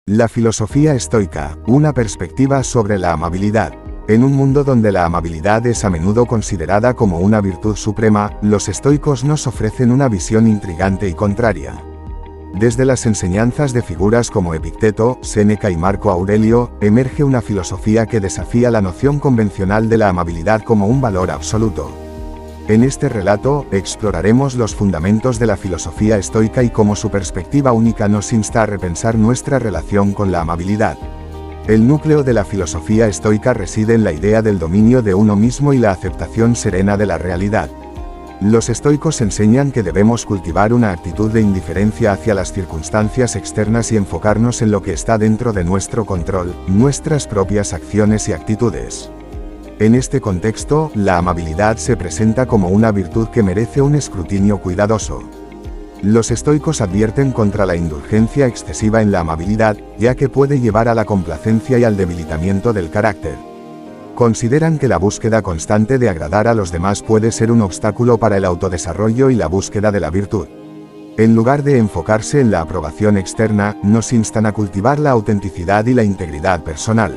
La filosofía estoica, una perspectiva sobre la amabilidad. En un mundo donde la amabilidad es a menudo considerada como una virtud suprema, los estoicos nos ofrecen una visión intrigante y contraria. Desde las enseñanzas de figuras como Epicteto, Séneca y Marco Aurelio, emerge una filosofía que desafía la noción convencional de la amabilidad como un valor absoluto. En este relato, exploraremos los fundamentos de la filosofía estoica y cómo su perspectiva única nos insta a repensar nuestra relación con la amabilidad. El núcleo de la filosofía estoica reside en la idea del dominio de uno mismo y la aceptación serena de la realidad. Los estoicos enseñan que debemos cultivar una actitud de indiferencia hacia las circunstancias externas y enfocarnos en lo que está dentro de nuestro control, nuestras propias acciones y actitudes. En este contexto, la amabilidad se presenta como una virtud que merece un escrutinio cuidadoso. Los estoicos advierten contra la indulgencia excesiva en la amabilidad, ya que puede llevar a la complacencia y al debilitamiento del carácter. Consideran que la búsqueda constante de agradar a los demás puede ser un obstáculo para el autodesarrollo y la búsqueda de la virtud. En lugar de enfocarse en la aprobación externa, nos instan a cultivar la autenticidad y la integridad personal.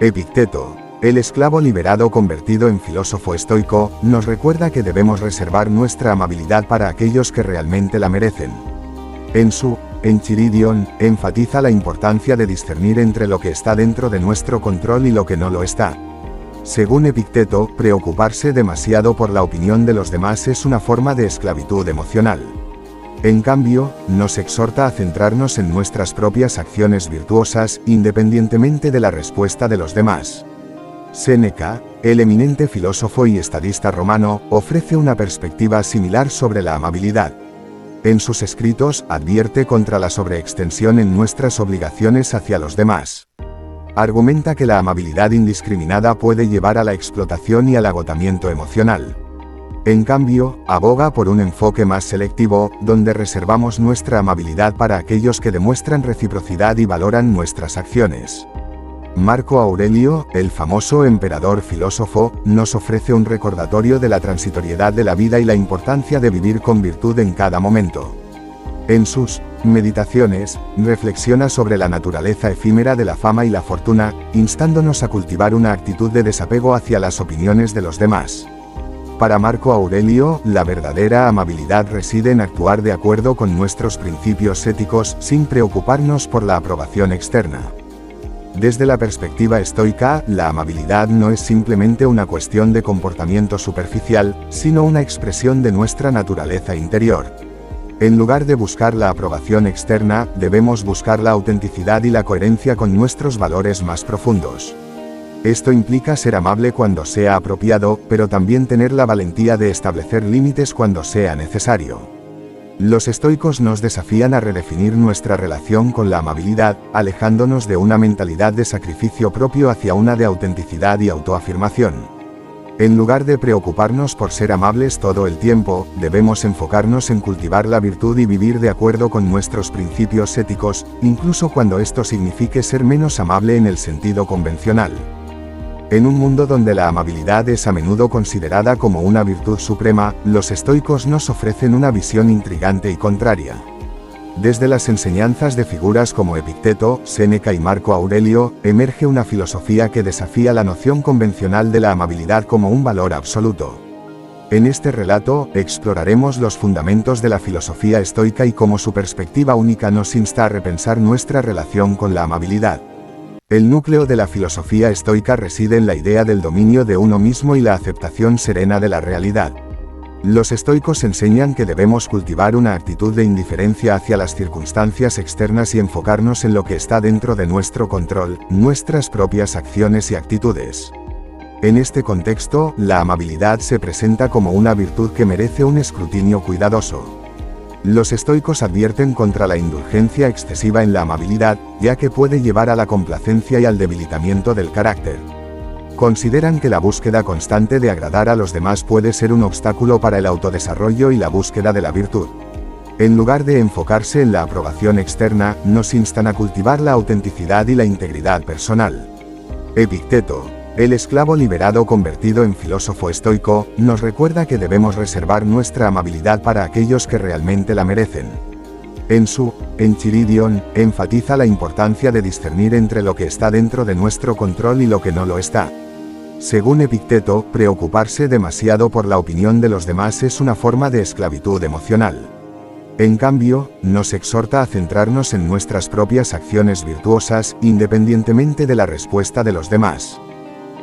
Epicteto, el esclavo liberado convertido en filósofo estoico, nos recuerda que debemos reservar nuestra amabilidad para aquellos que realmente la merecen. En su Enchiridion, enfatiza la importancia de discernir entre lo que está dentro de nuestro control y lo que no lo está. Según Epicteto, preocuparse demasiado por la opinión de los demás es una forma de esclavitud emocional. En cambio, nos exhorta a centrarnos en nuestras propias acciones virtuosas, independientemente de la respuesta de los demás. Séneca, el eminente filósofo y estadista romano, ofrece una perspectiva similar sobre la amabilidad. En sus escritos, advierte contra la sobreextensión en nuestras obligaciones hacia los demás. Argumenta que la amabilidad indiscriminada puede llevar a la explotación y al agotamiento emocional. En cambio, aboga por un enfoque más selectivo, donde reservamos nuestra amabilidad para aquellos que demuestran reciprocidad y valoran nuestras acciones. Marco Aurelio, el famoso emperador filósofo, nos ofrece un recordatorio de la transitoriedad de la vida y la importancia de vivir con virtud en cada momento. En sus Meditaciones, reflexiona sobre la naturaleza efímera de la fama y la fortuna, instándonos a cultivar una actitud de desapego hacia las opiniones de los demás. Para Marco Aurelio, la verdadera amabilidad reside en actuar de acuerdo con nuestros principios éticos sin preocuparnos por la aprobación externa. Desde la perspectiva estoica, la amabilidad no es simplemente una cuestión de comportamiento superficial, sino una expresión de nuestra naturaleza interior. En lugar de buscar la aprobación externa, debemos buscar la autenticidad y la coherencia con nuestros valores más profundos. Esto implica ser amable cuando sea apropiado, pero también tener la valentía de establecer límites cuando sea necesario. Los estoicos nos desafían a redefinir nuestra relación con la amabilidad, alejándonos de una mentalidad de sacrificio propio hacia una de autenticidad y autoafirmación. En lugar de preocuparnos por ser amables todo el tiempo, debemos enfocarnos en cultivar la virtud y vivir de acuerdo con nuestros principios éticos, incluso cuando esto signifique ser menos amable en el sentido convencional. En un mundo donde la amabilidad es a menudo considerada como una virtud suprema, los estoicos nos ofrecen una visión intrigante y contraria. Desde las enseñanzas de figuras como Epicteto, Séneca y Marco Aurelio, emerge una filosofía que desafía la noción convencional de la amabilidad como un valor absoluto. En este relato, exploraremos los fundamentos de la filosofía estoica y cómo su perspectiva única nos insta a repensar nuestra relación con la amabilidad. El núcleo de la filosofía estoica reside en la idea del dominio de uno mismo y la aceptación serena de la realidad. Los estoicos enseñan que debemos cultivar una actitud de indiferencia hacia las circunstancias externas y enfocarnos en lo que está dentro de nuestro control, nuestras propias acciones y actitudes. En este contexto, la amabilidad se presenta como una virtud que merece un escrutinio cuidadoso. Los estoicos advierten contra la indulgencia excesiva en la amabilidad, ya que puede llevar a la complacencia y al debilitamiento del carácter. Consideran que la búsqueda constante de agradar a los demás puede ser un obstáculo para el autodesarrollo y la búsqueda de la virtud. En lugar de enfocarse en la aprobación externa, nos instan a cultivar la autenticidad y la integridad personal. Epicteto, el esclavo liberado convertido en filósofo estoico, nos recuerda que debemos reservar nuestra amabilidad para aquellos que realmente la merecen. En su Enchiridion, enfatiza la importancia de discernir entre lo que está dentro de nuestro control y lo que no lo está. Según Epicteto, preocuparse demasiado por la opinión de los demás es una forma de esclavitud emocional. En cambio, nos exhorta a centrarnos en nuestras propias acciones virtuosas, independientemente de la respuesta de los demás.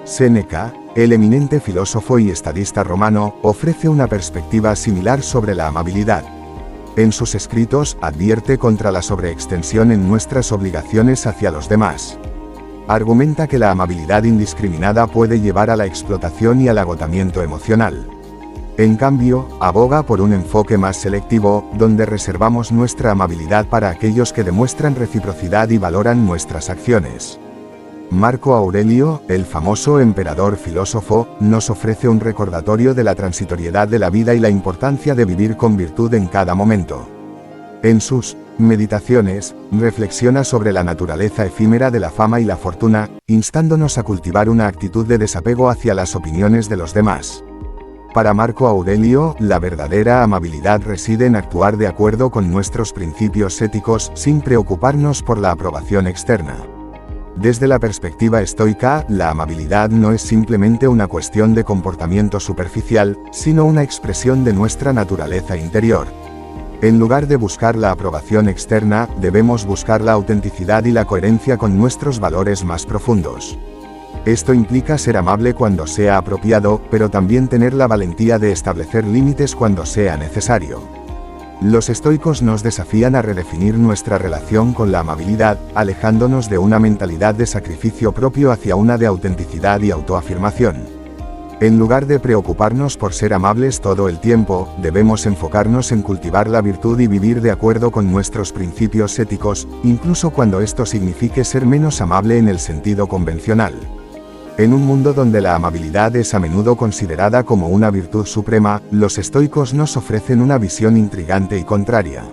Séneca, el eminente filósofo y estadista romano, ofrece una perspectiva similar sobre la amabilidad. En sus escritos, advierte contra la sobreextensión en nuestras obligaciones hacia los demás. Argumenta que la amabilidad indiscriminada puede llevar a la explotación y al agotamiento emocional. En cambio, aboga por un enfoque más selectivo, donde reservamos nuestra amabilidad para aquellos que demuestran reciprocidad y valoran nuestras acciones. Marco Aurelio, el famoso emperador filósofo, nos ofrece un recordatorio de la transitoriedad de la vida y la importancia de vivir con virtud en cada momento. En sus Meditaciones, reflexiona sobre la naturaleza efímera de la fama y la fortuna, instándonos a cultivar una actitud de desapego hacia las opiniones de los demás. Para Marco Aurelio, la verdadera amabilidad reside en actuar de acuerdo con nuestros principios éticos sin preocuparnos por la aprobación externa. Desde la perspectiva estoica, la amabilidad no es simplemente una cuestión de comportamiento superficial, sino una expresión de nuestra naturaleza interior. En lugar de buscar la aprobación externa, debemos buscar la autenticidad y la coherencia con nuestros valores más profundos. Esto implica ser amable cuando sea apropiado, pero también tener la valentía de establecer límites cuando sea necesario. Los estoicos nos desafían a redefinir nuestra relación con la amabilidad, alejándonos de una mentalidad de sacrificio propio hacia una de autenticidad y autoafirmación. En lugar de preocuparnos por ser amables todo el tiempo, debemos enfocarnos en cultivar la virtud y vivir de acuerdo con nuestros principios éticos, incluso cuando esto signifique ser menos amable en el sentido convencional. En un mundo donde la amabilidad es a menudo considerada como una virtud suprema, los estoicos nos ofrecen una visión intrigante y contraria.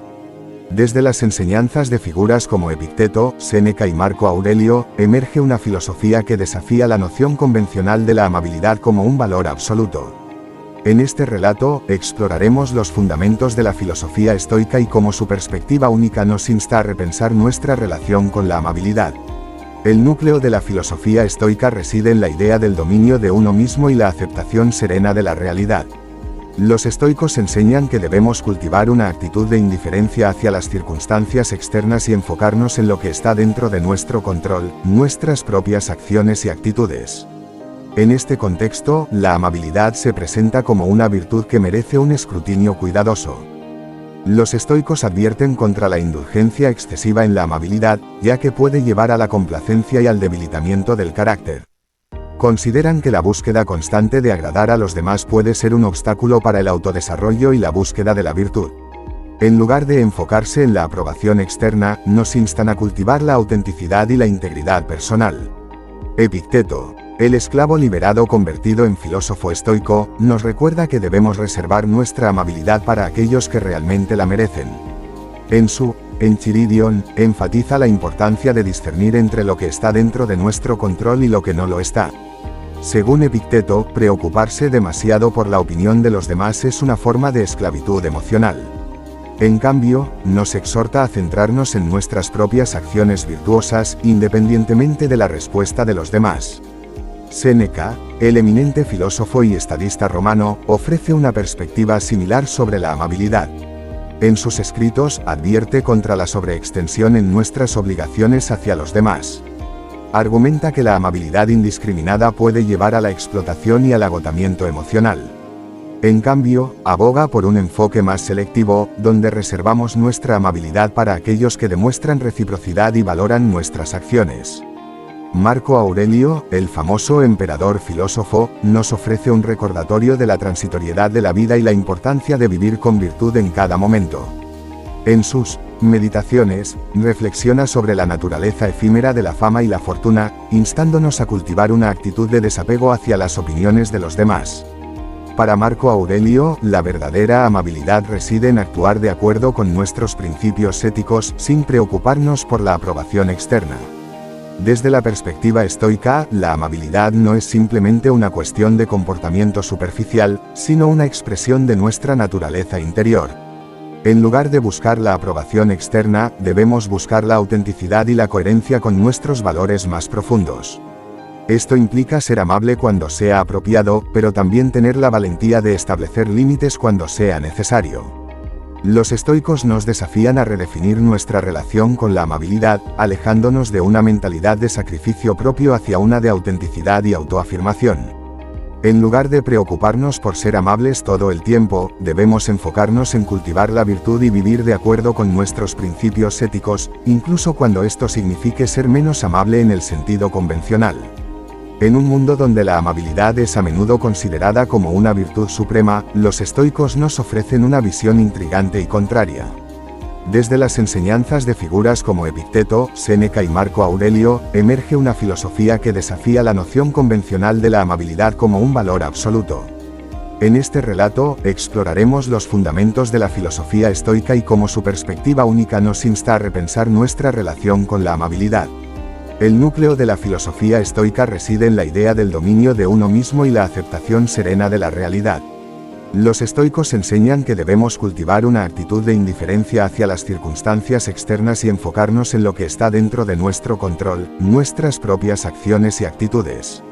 Desde las enseñanzas de figuras como Epicteto, Séneca y Marco Aurelio, emerge una filosofía que desafía la noción convencional de la amabilidad como un valor absoluto. En este relato, exploraremos los fundamentos de la filosofía estoica y cómo su perspectiva única nos insta a repensar nuestra relación con la amabilidad. El núcleo de la filosofía estoica reside en la idea del dominio de uno mismo y la aceptación serena de la realidad. Los estoicos enseñan que debemos cultivar una actitud de indiferencia hacia las circunstancias externas y enfocarnos en lo que está dentro de nuestro control, nuestras propias acciones y actitudes. En este contexto, la amabilidad se presenta como una virtud que merece un escrutinio cuidadoso. Los estoicos advierten contra la indulgencia excesiva en la amabilidad, ya que puede llevar a la complacencia y al debilitamiento del carácter. Consideran que la búsqueda constante de agradar a los demás puede ser un obstáculo para el autodesarrollo y la búsqueda de la virtud. En lugar de enfocarse en la aprobación externa, nos instan a cultivar la autenticidad y la integridad personal. Epicteto, el esclavo liberado convertido en filósofo estoico, nos recuerda que debemos reservar nuestra amabilidad para aquellos que realmente la merecen. En su Enchiridion, enfatiza la importancia de discernir entre lo que está dentro de nuestro control y lo que no lo está. Según Epicteto, preocuparse demasiado por la opinión de los demás es una forma de esclavitud emocional. En cambio, nos exhorta a centrarnos en nuestras propias acciones virtuosas, independientemente de la respuesta de los demás. Séneca, el eminente filósofo y estadista romano, ofrece una perspectiva similar sobre la amabilidad. En sus escritos, advierte contra la sobreextensión en nuestras obligaciones hacia los demás. Argumenta que la amabilidad indiscriminada puede llevar a la explotación y al agotamiento emocional. En cambio, aboga por un enfoque más selectivo, donde reservamos nuestra amabilidad para aquellos que demuestran reciprocidad y valoran nuestras acciones. Marco Aurelio, el famoso emperador filósofo, nos ofrece un recordatorio de la transitoriedad de la vida y la importancia de vivir con virtud en cada momento. En sus Meditaciones, reflexiona sobre la naturaleza efímera de la fama y la fortuna, instándonos a cultivar una actitud de desapego hacia las opiniones de los demás. Para Marco Aurelio, la verdadera amabilidad reside en actuar de acuerdo con nuestros principios éticos sin preocuparnos por la aprobación externa. Desde la perspectiva estoica, la amabilidad no es simplemente una cuestión de comportamiento superficial, sino una expresión de nuestra naturaleza interior. En lugar de buscar la aprobación externa, debemos buscar la autenticidad y la coherencia con nuestros valores más profundos. Esto implica ser amable cuando sea apropiado, pero también tener la valentía de establecer límites cuando sea necesario. Los estoicos nos desafían a redefinir nuestra relación con la amabilidad, alejándonos de una mentalidad de sacrificio propio hacia una de autenticidad y autoafirmación. En lugar de preocuparnos por ser amables todo el tiempo, debemos enfocarnos en cultivar la virtud y vivir de acuerdo con nuestros principios éticos, incluso cuando esto signifique ser menos amable en el sentido convencional. En un mundo donde la amabilidad es a menudo considerada como una virtud suprema, los estoicos nos ofrecen una visión intrigante y contraria. Desde las enseñanzas de figuras como Epicteto, Séneca y Marco Aurelio, emerge una filosofía que desafía la noción convencional de la amabilidad como un valor absoluto. En este relato, exploraremos los fundamentos de la filosofía estoica y cómo su perspectiva única nos insta a repensar nuestra relación con la amabilidad. El núcleo de la filosofía estoica reside en la idea del dominio de uno mismo y la aceptación serena de la realidad. Los estoicos enseñan que debemos cultivar una actitud de indiferencia hacia las circunstancias externas y enfocarnos en lo que está dentro de nuestro control, nuestras propias acciones y actitudes.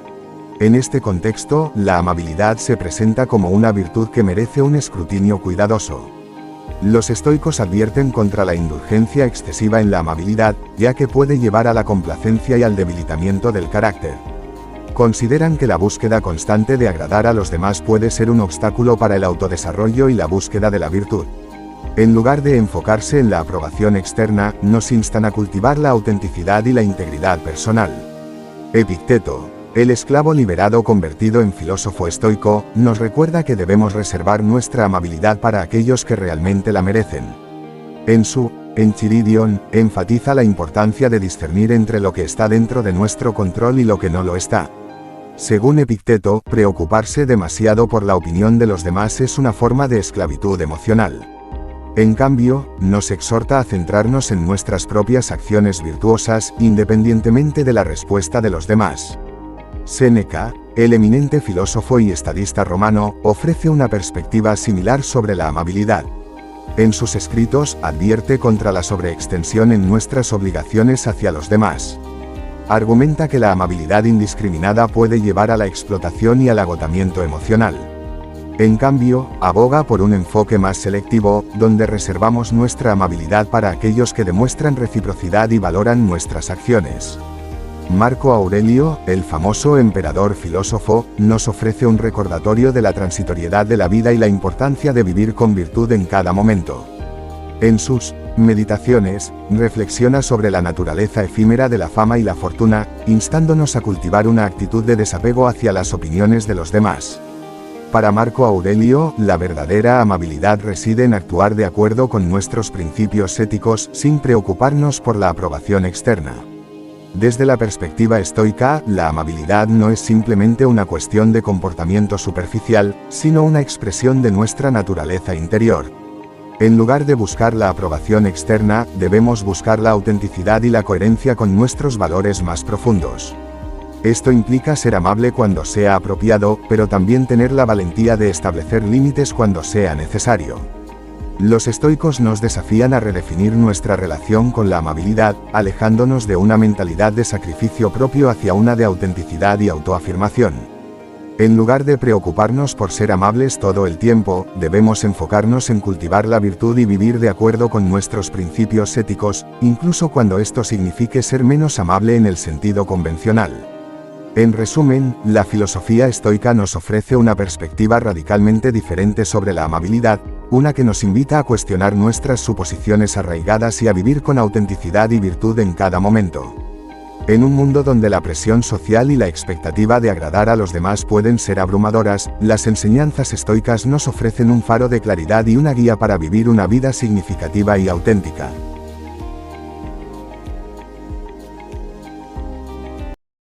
En este contexto, la amabilidad se presenta como una virtud que merece un escrutinio cuidadoso. Los estoicos advierten contra la indulgencia excesiva en la amabilidad, ya que puede llevar a la complacencia y al debilitamiento del carácter. Consideran que la búsqueda constante de agradar a los demás puede ser un obstáculo para el autodesarrollo y la búsqueda de la virtud. En lugar de enfocarse en la aprobación externa, nos instan a cultivar la autenticidad y la integridad personal. Epicteto, el esclavo liberado convertido en filósofo estoico, nos recuerda que debemos reservar nuestra amabilidad para aquellos que realmente la merecen. En su Enchiridion, enfatiza la importancia de discernir entre lo que está dentro de nuestro control y lo que no lo está. Según Epicteto, preocuparse demasiado por la opinión de los demás es una forma de esclavitud emocional. En cambio, nos exhorta a centrarnos en nuestras propias acciones virtuosas, independientemente de la respuesta de los demás. Séneca, el eminente filósofo y estadista romano, ofrece una perspectiva similar sobre la amabilidad. En sus escritos, advierte contra la sobreextensión en nuestras obligaciones hacia los demás. Argumenta que la amabilidad indiscriminada puede llevar a la explotación y al agotamiento emocional. En cambio, aboga por un enfoque más selectivo, donde reservamos nuestra amabilidad para aquellos que demuestran reciprocidad y valoran nuestras acciones. Marco Aurelio, el famoso emperador filósofo, nos ofrece un recordatorio de la transitoriedad de la vida y la importancia de vivir con virtud en cada momento. En sus Meditaciones, reflexiona sobre la naturaleza efímera de la fama y la fortuna, instándonos a cultivar una actitud de desapego hacia las opiniones de los demás. Para Marco Aurelio, la verdadera amabilidad reside en actuar de acuerdo con nuestros principios éticos, sin preocuparnos por la aprobación externa. Desde la perspectiva estoica, la amabilidad no es simplemente una cuestión de comportamiento superficial, sino una expresión de nuestra naturaleza interior. En lugar de buscar la aprobación externa, debemos buscar la autenticidad y la coherencia con nuestros valores más profundos. Esto implica ser amable cuando sea apropiado, pero también tener la valentía de establecer límites cuando sea necesario. Los estoicos nos desafían a redefinir nuestra relación con la amabilidad, alejándonos de una mentalidad de sacrificio propio hacia una de autenticidad y autoafirmación. En lugar de preocuparnos por ser amables todo el tiempo, debemos enfocarnos en cultivar la virtud y vivir de acuerdo con nuestros principios éticos, incluso cuando esto signifique ser menos amable en el sentido convencional. En resumen, la filosofía estoica nos ofrece una perspectiva radicalmente diferente sobre la amabilidad, una que nos invita a cuestionar nuestras suposiciones arraigadas y a vivir con autenticidad y virtud en cada momento. En un mundo donde la presión social y la expectativa de agradar a los demás pueden ser abrumadoras, las enseñanzas estoicas nos ofrecen un faro de claridad y una guía para vivir una vida significativa y auténtica.